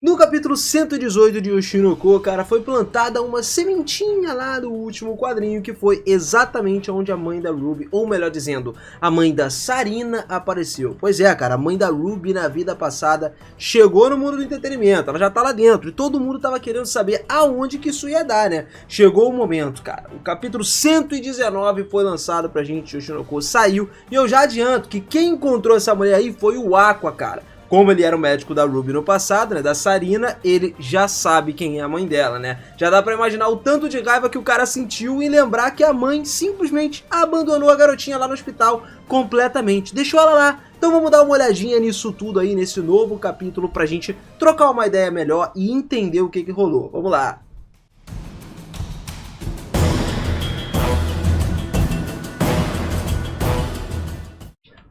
No capítulo 118 de Oshinoko, cara, foi plantada uma sementinha lá do último quadrinho, que foi exatamente onde a mãe da Ruby, ou melhor dizendo, a mãe da Sarina apareceu. Pois é, cara, a mãe da Ruby na vida passada chegou no mundo do entretenimento, ela já tá lá dentro, e todo mundo tava querendo saber aonde que isso ia dar, né? Chegou o momento, cara, o capítulo 119 foi lançado pra gente, Oshinoko saiu, e eu já adianto que quem encontrou essa mulher aí foi o Aqua, cara. Como ele era o médico da Ruby no passado, né, da Sarina, ele já sabe quem é a mãe dela, né? Já dá pra imaginar o tanto de raiva que o cara sentiu em lembrar que a mãe simplesmente abandonou a garotinha lá no hospital completamente. Deixou ela lá. Então vamos dar uma olhadinha nisso tudo aí, nesse novo capítulo, pra gente trocar uma ideia melhor e entender o que rolou. Vamos lá.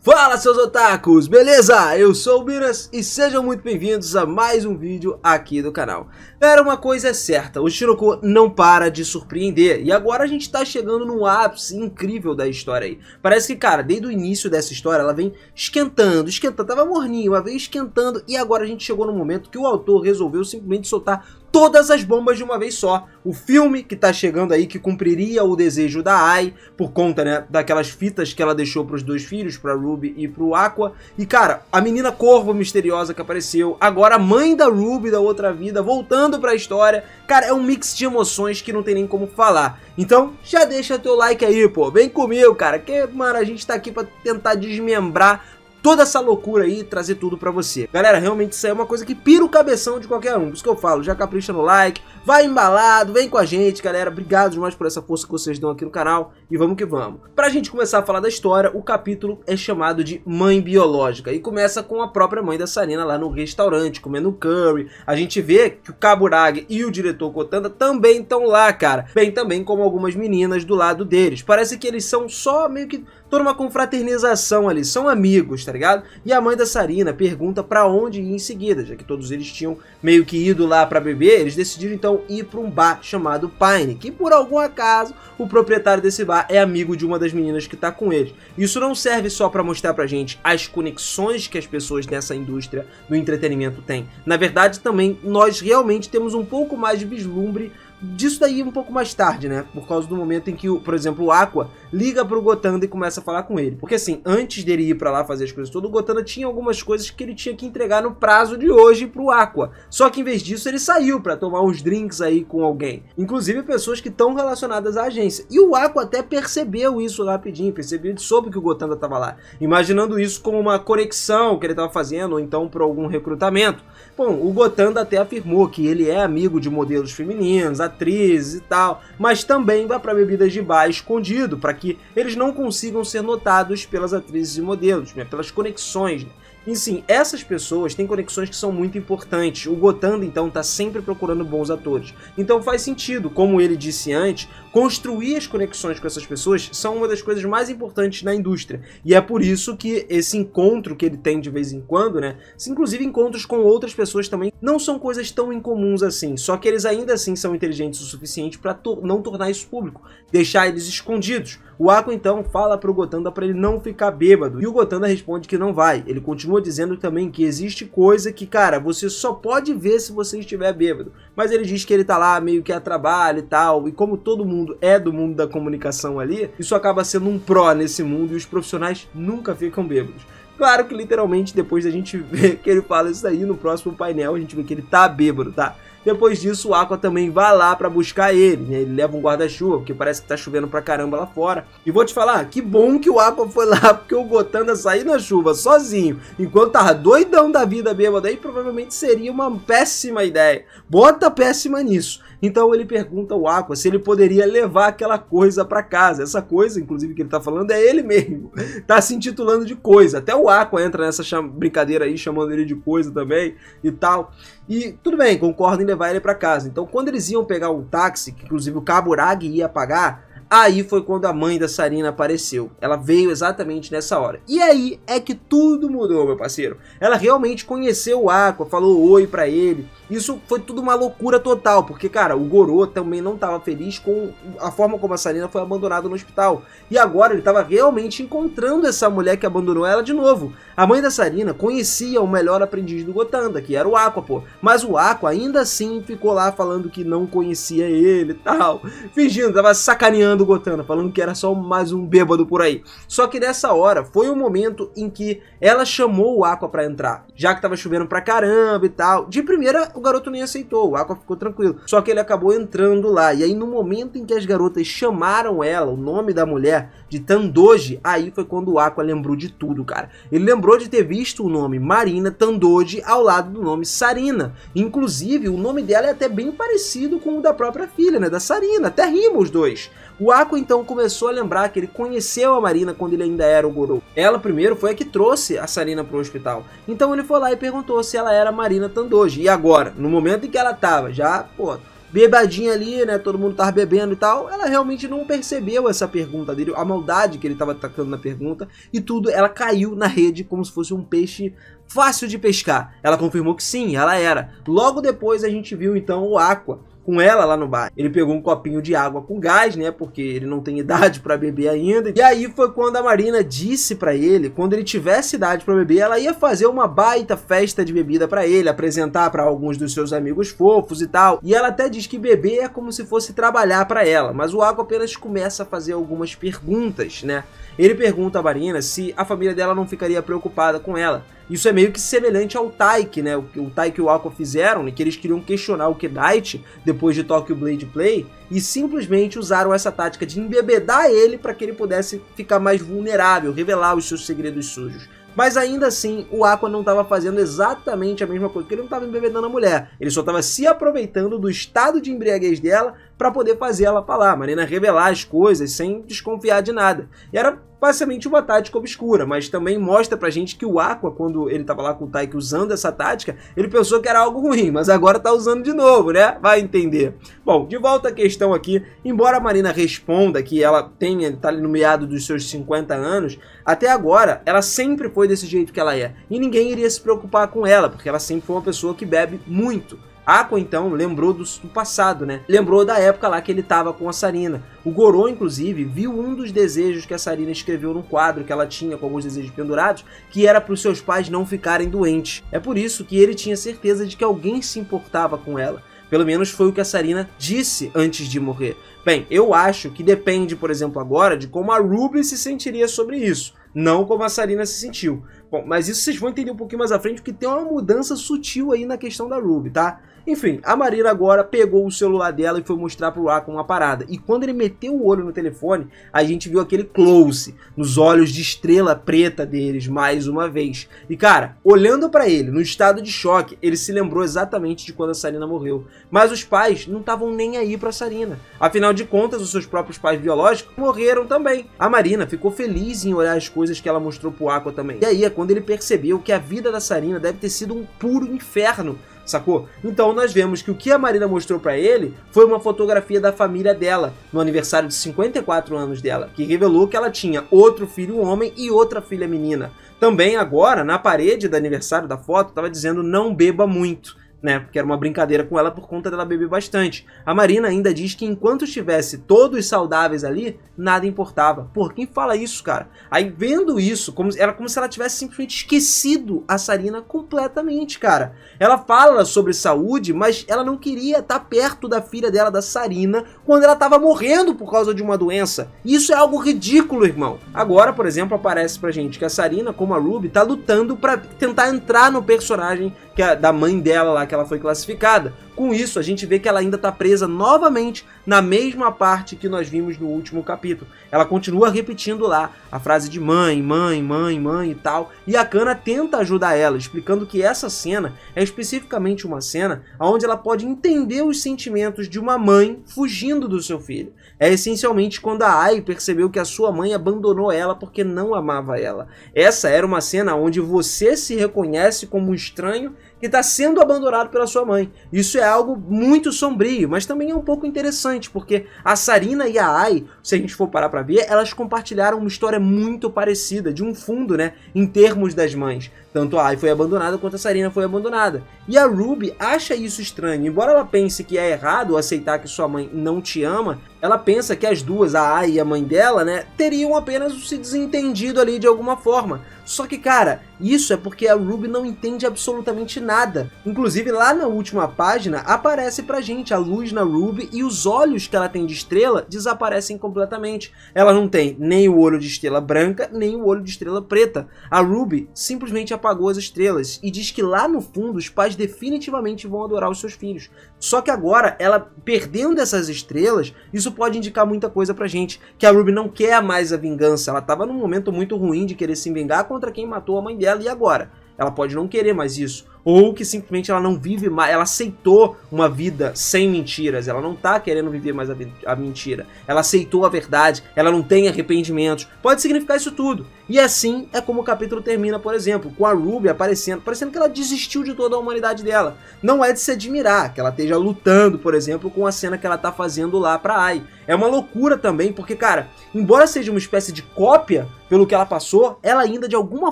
Fala, seus otakus, beleza? Eu sou o Miras e sejam muito bem-vindos a mais um vídeo aqui do canal. Galera, uma coisa é certa, o Oshinoko não para de surpreender e agora a gente tá chegando num ápice incrível da história aí. Parece que, cara, desde o início dessa história ela vem esquentando, tava morninho, ela veio esquentando e agora a gente chegou no momento que o autor resolveu simplesmente soltar todas as bombas de uma vez só. O filme que tá chegando aí, que cumpriria o desejo da Ai, por conta, né, daquelas fitas que ela deixou pros dois filhos, pra Ruby e pro Aqua. E, cara, a menina corvo misteriosa que apareceu, agora a mãe da Ruby da outra vida, voltando pra história. Cara, é um mix de emoções que não tem nem como falar. Então, já deixa teu like aí, pô. Vem comigo, cara, que, mano, a gente tá aqui pra tentar desmembrar toda essa loucura aí e trazer tudo pra você. Galera, realmente isso aí é uma coisa que pira o cabeção de qualquer um. Por isso que eu falo, já capricha no like, vai embalado, vem com a gente, galera. Obrigado demais por essa força que vocês dão aqui no canal e vamos que vamos. Pra gente começar a falar da história, o capítulo é chamado de Mãe Biológica e começa com a própria mãe da Sarina lá no restaurante, comendo curry. A gente vê que o Kaburagi e o diretor Kotanda também estão lá, cara. Bem também como algumas meninas do lado deles. Parece que eles são só meio que toda uma confraternização ali, são amigos, tá ligado? E a mãe da Sarina pergunta pra onde ir em seguida, já que todos eles tinham meio que ido lá pra beber, eles decidiram então ir pra um bar chamado Pine, que por algum acaso o proprietário desse bar é amigo de uma das meninas que tá com eles. Isso não serve só pra mostrar pra gente as conexões que as pessoas nessa indústria do entretenimento têm. Na verdade também nós realmente temos um pouco mais de vislumbre disso daí um pouco mais tarde, né? Por causa do momento em que, por exemplo, o Aqua liga pro Gotanda e começa a falar com ele. Porque assim, antes dele ir pra lá fazer as coisas todas, o Gotanda tinha algumas coisas que ele tinha que entregar no prazo de hoje pro Aqua. Só que em vez disso, ele saiu pra tomar uns drinks aí com alguém. Inclusive pessoas que estão relacionadas à agência. E o Aqua até percebeu isso rapidinho, percebeu, ele soube que o Gotanda tava lá. Imaginando isso como uma conexão que ele tava fazendo, ou então por algum recrutamento. Bom, o Gotanda até afirmou que ele é amigo de modelos femininos, atrizes e tal, mas também vai para bebidas de bar escondido, para que eles não consigam ser notados pelas atrizes e modelos, né, pelas conexões, né? E sim, essas pessoas têm conexões que são muito importantes. O Gotanda, então, tá sempre procurando bons atores. Então faz sentido, como ele disse antes, construir as conexões com essas pessoas são uma das coisas mais importantes na indústria. E é por isso que esse encontro que ele tem de vez em quando, né, inclusive encontros com outras pessoas também, não são coisas tão incomuns assim. Só que eles ainda assim são inteligentes o suficiente para não tornar isso público, deixar eles escondidos. O Aqua então fala pro Gotanda para ele não ficar bêbado, e o Gotanda responde que não vai. Ele continua dizendo também que existe coisa que, cara, você só pode ver se você estiver bêbado. Mas ele diz que ele tá lá meio que a trabalho e tal, e como todo mundo é do mundo da comunicação ali, isso acaba sendo um pró nesse mundo e os profissionais nunca ficam bêbados. Claro que literalmente depois da gente ver que ele fala isso aí no próximo painel, a gente vê que ele tá bêbado, tá? Depois disso, o Aqua também vai lá pra buscar ele, né? Ele leva um guarda-chuva, porque parece que tá chovendo pra caramba lá fora. E vou te falar, que bom que o Aqua foi lá, porque o Gotanda sair na chuva sozinho, enquanto tava doidão da vida bêbado aí, provavelmente seria uma péssima ideia. Bota péssima nisso. Então ele pergunta ao Aqua se ele poderia levar aquela coisa pra casa. Essa coisa, inclusive, que ele tá falando é ele mesmo. Tá se intitulando de coisa. Até o Aqua entra nessa brincadeira aí, chamando ele de coisa também e tal. E tudo bem, concorda em levar ele pra casa. Então quando eles iam pegar um táxi, que inclusive o Kaburagi ia pagar, aí foi quando a mãe da Sarina apareceu. Ela veio exatamente nessa hora. E aí é que tudo mudou, meu parceiro. Ela realmente conheceu o Aqua, falou oi pra ele. Isso foi tudo uma loucura total, porque, cara, o Gorô também não estava feliz com a forma como a Sarina foi abandonada no hospital. E agora ele estava realmente encontrando essa mulher que abandonou ela de novo. A mãe da Sarina conhecia o melhor aprendiz do Gotanda, que era o Aqua, pô. Mas o Aqua ainda assim ficou lá falando que não conhecia ele e tal. Fingindo, tava sacaneando o Gotanda, falando que era só mais um bêbado por aí. Só que nessa hora foi o momento em que ela chamou o Aqua pra entrar, já que tava chovendo pra caramba e tal. De primeira, o garoto nem aceitou, o Aqua ficou tranquilo. Só que ele acabou entrando lá. E aí no momento em que as garotas chamaram ela, o nome da mulher, de Tandoji, aí foi quando o Aqua lembrou de tudo, cara. Ele lembrou de ter visto o nome Marina Tandoji ao lado do nome Sarina. Inclusive, o nome dela é até bem parecido com o da própria filha, né, da Sarina. Até rima os dois. O Aqua então começou a lembrar que ele conheceu a Marina quando ele ainda era o Gorô. Ela primeiro foi a que trouxe a Sarina pro hospital. Então ele foi lá e perguntou se ela era Marina Tandoji. E agora, no momento em que ela tava já, pô, bebadinha ali, né, todo mundo tava bebendo e tal, ela realmente não percebeu essa pergunta dele, a maldade que ele tava atacando na pergunta, e tudo, ela caiu na rede como se fosse um peixe fácil de pescar. Ela confirmou que sim, ela era. Logo depois a gente viu então o Aqua com ela lá no bar. Ele pegou um copinho de água com gás, né, porque ele não tem idade pra beber ainda. E aí foi quando a Marina disse pra ele, quando ele tivesse idade pra beber, ela ia fazer uma baita festa de bebida pra ele, apresentar pra alguns dos seus amigos fofos e tal. E ela até diz que beber é como se fosse trabalhar pra ela, mas o Aqua apenas começa a fazer algumas perguntas, né. Ele pergunta a Marina se a família dela não ficaria preocupada com ela. Isso é meio que semelhante ao Taiki, né? O Taiki e o Aqua fizeram, né? Que eles queriam questionar o Kedaichi depois de Tokyo Blade Play e simplesmente usaram essa tática de embebedar ele para que ele pudesse ficar mais vulnerável, revelar os seus segredos sujos. Mas ainda assim, o Aqua não estava fazendo exatamente a mesma coisa, porque ele não estava embebedando a mulher. Ele só estava se aproveitando do estado de embriaguez dela para poder fazer ela falar, a Marina revelar as coisas sem desconfiar de nada. E era basicamente uma tática obscura, mas também mostra pra gente que o Aqua, quando ele tava lá com o Taiki usando essa tática, ele pensou que era algo ruim, mas agora tá usando de novo, né? Vai entender. Bom, de volta à questão aqui, embora a Marina responda que ela tá ali no meado dos seus 50 anos, até agora ela sempre foi desse jeito que ela é, e ninguém iria se preocupar com ela, porque ela sempre foi uma pessoa que bebe muito. Aqua, então, lembrou do passado, né? Lembrou da época lá que ele tava com a Sarina. O Gorô, inclusive, viu um dos desejos que a Sarina escreveu num quadro que ela tinha com alguns desejos pendurados, que era para os seus pais não ficarem doentes. É por isso que ele tinha certeza de que alguém se importava com ela. Pelo menos foi o que a Sarina disse antes de morrer. Bem, eu acho que depende, por exemplo, agora, de como a Ruby se sentiria sobre isso. Não como a Sarina se sentiu. Bom, mas isso vocês vão entender um pouquinho mais à frente, porque tem uma mudança sutil aí na questão da Ruby, tá? Enfim, a Marina agora pegou o celular dela e foi mostrar pro Aqua uma parada. E quando ele meteu o olho no telefone, a gente viu aquele close nos olhos de estrela preta deles mais uma vez. E cara, olhando pra ele, no estado de choque, ele se lembrou exatamente de quando a Sarina morreu. Mas os pais não estavam nem aí pra Sarina. Afinal de contas, os seus próprios pais biológicos morreram também. A Marina ficou feliz em olhar as coisas que ela mostrou pro Aqua também. E aí é quando ele percebeu que a vida da Sarina deve ter sido um puro inferno, sacou? Então nós vemos que o que a Marina mostrou pra ele foi uma fotografia da família dela, no aniversário de 54 anos dela, que revelou que ela tinha outro filho homem e outra filha menina. Também agora, na parede do aniversário da foto, estava dizendo não beba muito, né? Porque era uma brincadeira com ela por conta dela beber bastante. A Marina ainda diz que enquanto estivesse todos saudáveis ali, nada importava. Pô, quem fala isso, cara? Aí vendo isso, era como se ela tivesse simplesmente esquecido a Sarina completamente, cara. Ela fala sobre saúde, mas ela não queria estar perto da filha dela, da Sarina, quando ela estava morrendo por causa de uma doença. Isso é algo ridículo, irmão. Agora, por exemplo, aparece pra gente que a Sarina, como a Ruby, tá lutando pra tentar entrar no personagem que é da mãe dela lá, que ela foi classificada. Com isso, a gente vê que ela ainda está presa novamente na mesma parte que nós vimos no último capítulo. Ela continua repetindo lá a frase de mãe, mãe, mãe, mãe e tal. E a Kana tenta ajudar ela, explicando que essa cena é especificamente uma cena onde ela pode entender os sentimentos de uma mãe fugindo do seu filho. É essencialmente quando a Ai percebeu que a sua mãe abandonou ela porque não amava ela. Essa era uma cena onde você se reconhece como um estranho que que está sendo abandonado pela sua mãe. Isso é algo muito sombrio, mas também é um pouco interessante, porque a Sarina e a Ai, se a gente for parar para ver, elas compartilharam uma história muito parecida, de um fundo, né, em termos das mães. Tanto a Ai foi abandonada quanto a Sarina foi abandonada. E a Ruby acha isso estranho. Embora ela pense que é errado aceitar que sua mãe não te ama, ela pensa que as duas, a Ai e a mãe dela, né, teriam apenas se desentendido ali de alguma forma. Só que, cara, isso é porque a Ruby não entende absolutamente nada. Inclusive, lá na última página, aparece pra gente a luz na Ruby e os olhos que ela tem de estrela desaparecem completamente. Ela não tem nem o olho de estrela branca, nem o olho de estrela preta. A Ruby simplesmente apagou as estrelas e diz que lá no fundo os pais definitivamente vão adorar os seus filhos. Só que agora, ela perdendo essas estrelas, isso pode indicar muita coisa pra gente. Que a Ruby não quer mais a vingança. Ela tava num momento muito ruim de querer se vingar contra quem matou a mãe dela, e agora? Ela pode não querer mais isso. Ou que simplesmente ela não vive mais, ela aceitou uma vida sem mentiras, ela não tá querendo viver mais a mentira. Ela aceitou a verdade, ela não tem arrependimentos. Pode significar isso tudo. E assim é como o capítulo termina, por exemplo, com a Ruby parecendo que ela desistiu de toda a humanidade dela. Não é de se admirar que ela esteja lutando, por exemplo, com a cena que ela tá fazendo lá pra Ai. É uma loucura também, porque, cara, embora seja uma espécie de cópia pelo que ela passou, ela ainda de alguma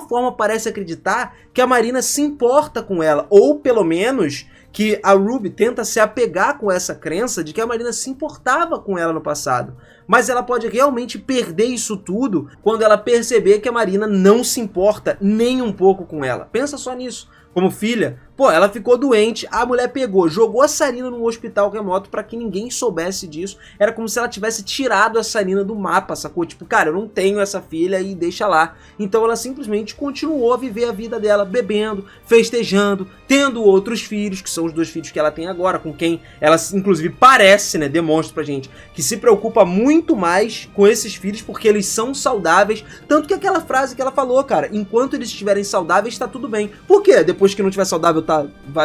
forma parece acreditar que a Marina se importa com ela, ou pelo menos que a Ruby tenta se apegar com essa crença de que a Marina se importava com ela no passado. Mas ela pode realmente perder isso tudo quando ela perceber que a Marina não se importa nem um pouco com ela. Pensa só nisso. Como filha, pô, ela ficou doente, a mulher pegou, jogou a Sarina num hospital remoto pra que ninguém soubesse disso. Era como se ela tivesse tirado a Sarina do mapa, sacou? Tipo, cara, eu não tenho essa filha e deixa lá. Então ela simplesmente continuou a viver a vida dela, bebendo, festejando, tendo outros filhos, que são os 2 filhos que ela tem agora, com quem ela, inclusive, parece, né, demonstra pra gente, que se preocupa muito mais com esses filhos porque eles são saudáveis. Tanto que aquela frase que ela falou, cara, enquanto eles estiverem saudáveis, tá tudo bem. Por quê? Depois que não estiver saudável,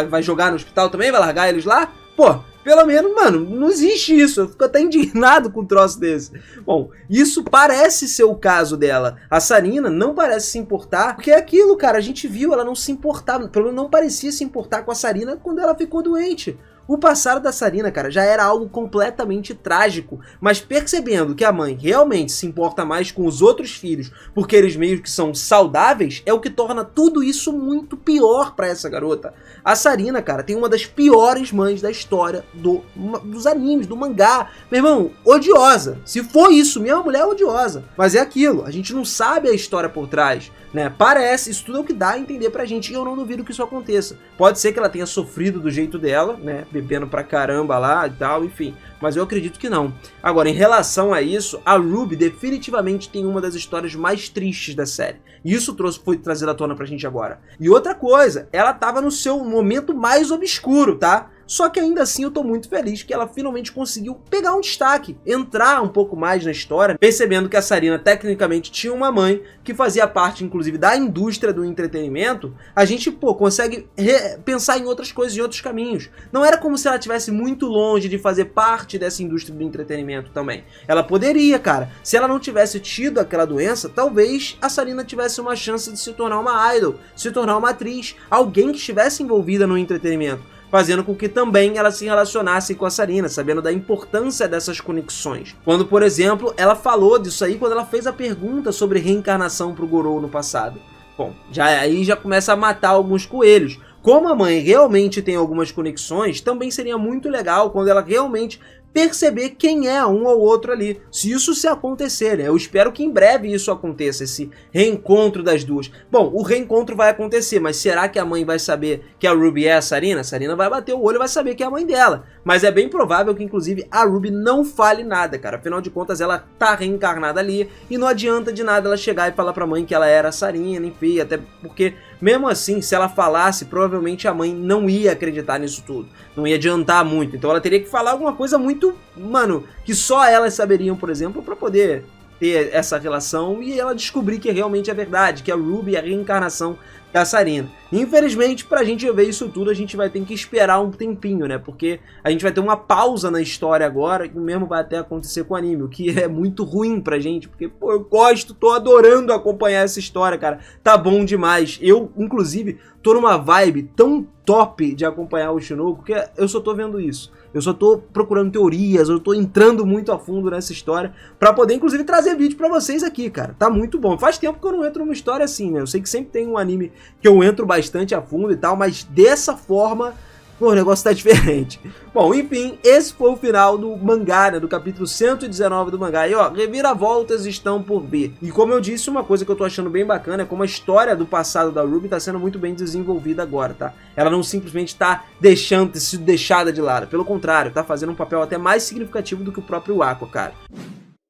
vai jogar no hospital também? Vai largar eles lá? Pô, pelo menos, mano, não existe isso. Eu fico até indignado com um troço desse. Bom, isso parece ser o caso dela. A Sarina não parece se importar, porque é aquilo, cara, a gente viu, ela não se importava, pelo menos não parecia se importar com a Sarina quando ela ficou doente. O passado da Sarina, cara, já era algo completamente trágico, mas percebendo que a mãe realmente se importa mais com os outros filhos, porque eles meio que são saudáveis, é o que torna tudo isso muito pior pra essa garota. A Sarina, cara, tem uma das piores mães da história dos animes, do mangá. Meu irmão, odiosa. Se for isso, minha mulher é odiosa. Mas é aquilo, a gente não sabe a história por trás, né? Parece, isso tudo é o que dá a entender pra gente, e eu não duvido que isso aconteça. Pode ser que ela tenha sofrido do jeito dela, né? Bebendo pra caramba lá e tal, enfim. Mas eu acredito que não. Agora, em relação a isso, a Ruby definitivamente tem uma das histórias mais tristes da série. E isso foi trazido à tona pra gente agora. E outra coisa, ela tava no seu momento mais obscuro, tá? Só que ainda assim eu tô muito feliz que ela finalmente conseguiu pegar um destaque, entrar um pouco mais na história, percebendo que a Sarina tecnicamente tinha uma mãe que fazia parte, inclusive, da indústria do entretenimento. A gente, pô, consegue pensar em outras coisas, em outros caminhos. Não era como se ela estivesse muito longe de fazer parte dessa indústria do entretenimento também. Ela poderia, cara. Se ela não tivesse tido aquela doença, talvez a Sarina tivesse uma chance de se tornar uma idol, se tornar uma atriz, alguém que estivesse envolvida no entretenimento, fazendo com que também ela se relacionasse com a Sarina, sabendo da importância dessas conexões. Quando, por exemplo, ela falou disso aí quando ela fez a pergunta sobre reencarnação pro Gorou no passado. Bom, aí já começa a matar alguns coelhos. Como a mãe realmente tem algumas conexões, também seria muito legal quando ela realmente perceber quem é um ou outro ali. Se isso se acontecer, né? Eu espero que em breve isso aconteça, esse reencontro das duas. Bom, o reencontro vai acontecer, mas será que a mãe vai saber que a Ruby é a Sarina? A Sarina vai bater o olho e vai saber que é a mãe dela. Mas é bem provável que, inclusive, a Ruby não fale nada, cara. Afinal de contas, ela tá reencarnada ali e não adianta de nada ela chegar e falar pra mãe que ela era a Sarina, enfim, até porque, mesmo assim, se ela falasse, provavelmente a mãe não ia acreditar nisso tudo. Não ia adiantar muito. Então ela teria que falar alguma coisa muito, mano, que só elas saberiam, por exemplo, pra poder ter essa relação e ela descobrir que realmente é verdade, que a Ruby é a reencarnação da Sarina. Infelizmente, pra gente ver isso tudo, a gente vai ter que esperar um tempinho, né? Porque a gente vai ter uma pausa na história agora, que o mesmo vai até acontecer com o anime, o que é muito ruim pra gente, porque, pô, eu gosto, tô adorando acompanhar essa história, cara. Tá bom demais. Eu, inclusive, tô numa vibe tão top de acompanhar o Shinoku, porque eu só tô vendo isso. Eu só tô procurando teorias, eu tô entrando muito a fundo nessa história pra poder, inclusive, trazer vídeo pra vocês aqui, cara. Tá muito bom. Faz tempo que eu não entro numa história assim, né? Eu sei que sempre tem um anime que eu entro bastante a fundo e tal, mas dessa forma, pô, o negócio tá diferente. Bom, enfim, esse foi o final do mangá, né? Do capítulo 119 do mangá. E, ó, reviravoltas estão por vir. E como eu disse, uma coisa que eu tô achando bem bacana é como a história do passado da Ruby tá sendo muito bem desenvolvida agora, tá? Ela não simplesmente tá sido deixada de lado. Pelo contrário, tá fazendo um papel até mais significativo do que o próprio Aqua, cara.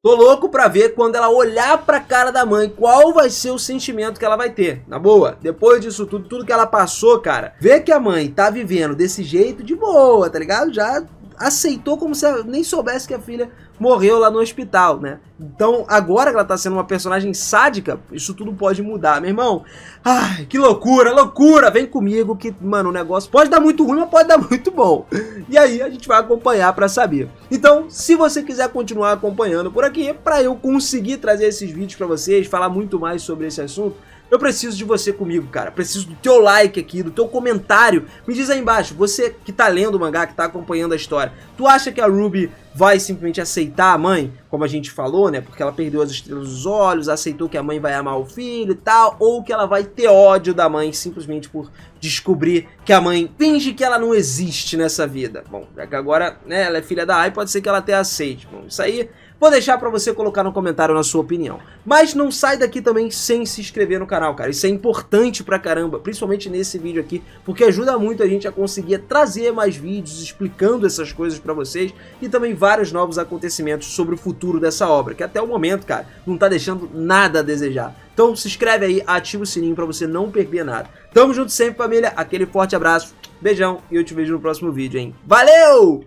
Tô louco pra ver quando ela olhar pra cara da mãe, qual vai ser o sentimento que ela vai ter. Na boa, depois disso tudo que ela passou, cara, ver que a mãe tá vivendo desse jeito de boa, tá ligado? Já aceitou como se ela nem soubesse que a filha morreu lá no hospital, né? Então, agora que ela tá sendo uma personagem sádica, isso tudo pode mudar, meu irmão. Ai, que loucura, loucura! Vem comigo que, mano, o negócio pode dar muito ruim, mas pode dar muito bom. E aí, a gente vai acompanhar pra saber. Então, se você quiser continuar acompanhando por aqui, pra eu conseguir trazer esses vídeos pra vocês, falar muito mais sobre esse assunto, eu preciso de você comigo, cara. Preciso do teu like aqui, do teu comentário. Me diz aí embaixo, você que tá lendo o mangá, que tá acompanhando a história, tu acha que a Ruby vai simplesmente aceitar a mãe, como a gente falou, né? Porque ela perdeu as estrelas dos olhos, aceitou que a mãe vai amar o filho e tal, ou que ela vai ter ódio da mãe simplesmente por descobrir que a mãe finge que ela não existe nessa vida. Bom, já que agora, né, ela é filha da Ai, pode ser que ela até aceite. Bom, isso aí vou deixar pra você colocar no comentário na sua opinião. Mas não sai daqui também sem se inscrever no canal, cara. Isso é importante pra caramba, principalmente nesse vídeo aqui, porque ajuda muito a gente a conseguir trazer mais vídeos explicando essas coisas pra vocês e também vários novos acontecimentos sobre o futuro dessa obra, que até o momento, cara, não tá deixando nada a desejar. Então se inscreve aí, ativa o sininho pra você não perder nada. Tamo junto sempre, família. Aquele forte abraço, beijão e eu te vejo no próximo vídeo, hein? Valeu!